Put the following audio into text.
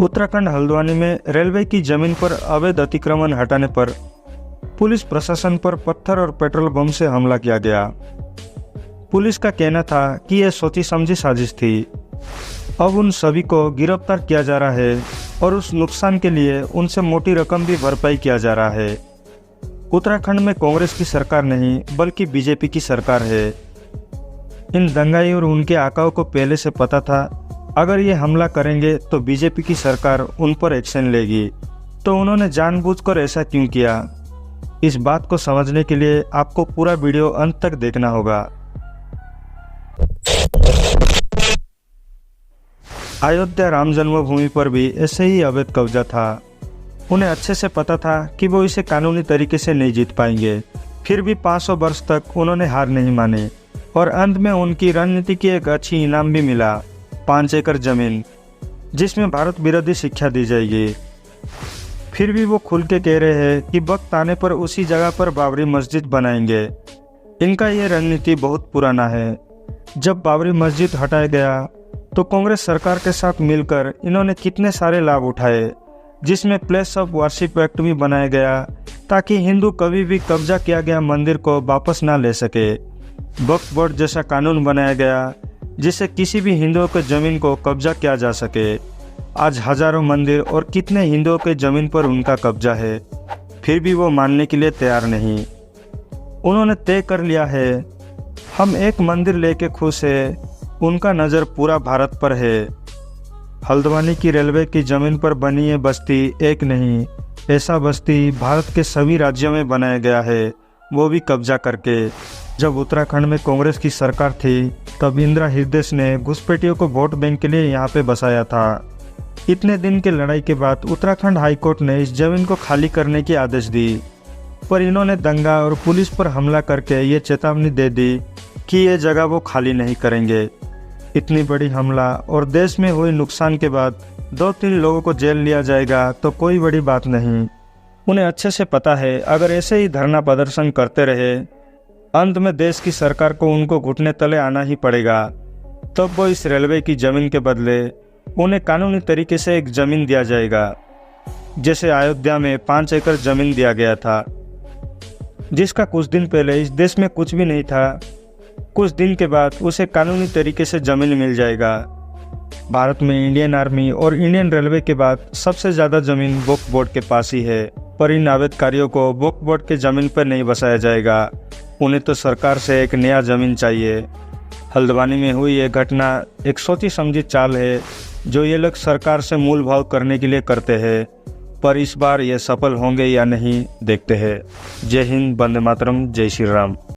उत्तराखंड हल्द्वानी में रेलवे की जमीन पर अवैध अतिक्रमण हटाने पर पुलिस प्रशासन पर पत्थर और पेट्रोल बम से हमला किया गया। पुलिस का कहना था कि यह सोची समझी साजिश थी। अब उन सभी को गिरफ्तार किया जा रहा है और उस नुकसान के लिए उनसे मोटी रकम भी भरपाई किया जा रहा है। उत्तराखंड में कांग्रेस की सरकार नहीं बल्कि बीजेपी की सरकार है। इन दंगाई और उनके आकाओं को पहले से पता था अगर ये हमला करेंगे तो बीजेपी की सरकार उन पर एक्शन लेगी, तो उन्होंने जानबूझकर ऐसा क्यों किया। इस बात को समझने के लिए आपको पूरा वीडियो अंत तक देखना होगा। अयोध्या राम जन्मभूमि पर भी ऐसे ही अवैध कब्जा था। उन्हें अच्छे से पता था कि वो इसे कानूनी तरीके से नहीं जीत पाएंगे, फिर भी 500 वर्ष तक उन्होंने हार नहीं मानी और अंत में उनकी रणनीति की एक अच्छी इनाम भी मिला, 5 एकड़ जमीन, जिसमें भारत विरोधी शिक्षा दी जाएगी। फिर भी वो खुल के कह रहे हैं कि वक्त आने पर उसी जगह पर बाबरी मस्जिद बनाएंगे। इनका ये रणनीति बहुत पुराना है। जब बाबरी मस्जिद हटाया गया तो कांग्रेस सरकार के साथ मिलकर इन्होंने कितने सारे लाभ उठाए, जिसमें प्लेस ऑफ वर्शिप एक्ट भी बनाया गया ताकि हिंदू कभी भी कब्जा किया गया मंदिर को वापस ना ले सके। वक्फ बोर्ड जैसा कानून बनाया गया जिससे किसी भी हिंदुओं के ज़मीन को कब्जा किया जा सके। आज हजारों मंदिर और कितने हिंदुओं के ज़मीन पर उनका कब्जा है, फिर भी वो मानने के लिए तैयार नहीं। उन्होंने तय कर लिया है हम एक मंदिर लेके खुश है, उनका नज़र पूरा भारत पर है। हल्द्वानी की रेलवे की ज़मीन पर बनी ये बस्ती एक नहीं, ऐसा बस्ती भारत के सभी राज्यों में बनाया गया है, वो भी कब्जा करके। जब उत्तराखंड में कांग्रेस की सरकार थी तब इंदिरा हृदय ने घुसपैठियों को वोट बैंक के लिए यहाँ पे बसाया था। इतने दिन की लड़ाई के बाद उत्तराखंड हाईकोर्ट ने इस जमीन को खाली करने की आदेश दी, पर इन्होंने दंगा और पुलिस पर हमला करके ये चेतावनी दे दी कि ये जगह वो खाली नहीं करेंगे। इतनी बड़ी हमला और देश में हुए नुकसान के बाद 2-3 लोगों को जेल लिया जाएगा तो कोई बड़ी बात नहीं। उन्हें अच्छे से पता है अगर ऐसे ही धरना प्रदर्शन करते रहे अंत में देश की सरकार को उनको घुटने तले आना ही पड़ेगा। तब वो इस रेलवे की ज़मीन के बदले उन्हें कानूनी तरीके से एक ज़मीन दिया जाएगा, जैसे अयोध्या में 5 एकड़ ज़मीन दिया गया था, जिसका कुछ दिन पहले इस देश में कुछ भी नहीं था। कुछ दिन के बाद उसे कानूनी तरीके से ज़मीन मिल जाएगा। भारत में इंडियन आर्मी और इंडियन रेलवे के बाद सबसे ज़्यादा ज़मीन वक्फ बोर्ड के पास ही है, पर इन अवैधकारियों को वक्फ बोर्ड के ज़मीन पर नहीं बसाया जाएगा। उन्हें तो सरकार से एक नया ज़मीन चाहिए। हल्द्वानी में हुई ये घटना एक सोची समझी चाल है जो ये लोग सरकार से मूल भाव करने के लिए करते हैं, पर इस बार ये सफल होंगे या नहीं देखते हैं। जय हिंद, वंदे मातरम, जय श्री राम।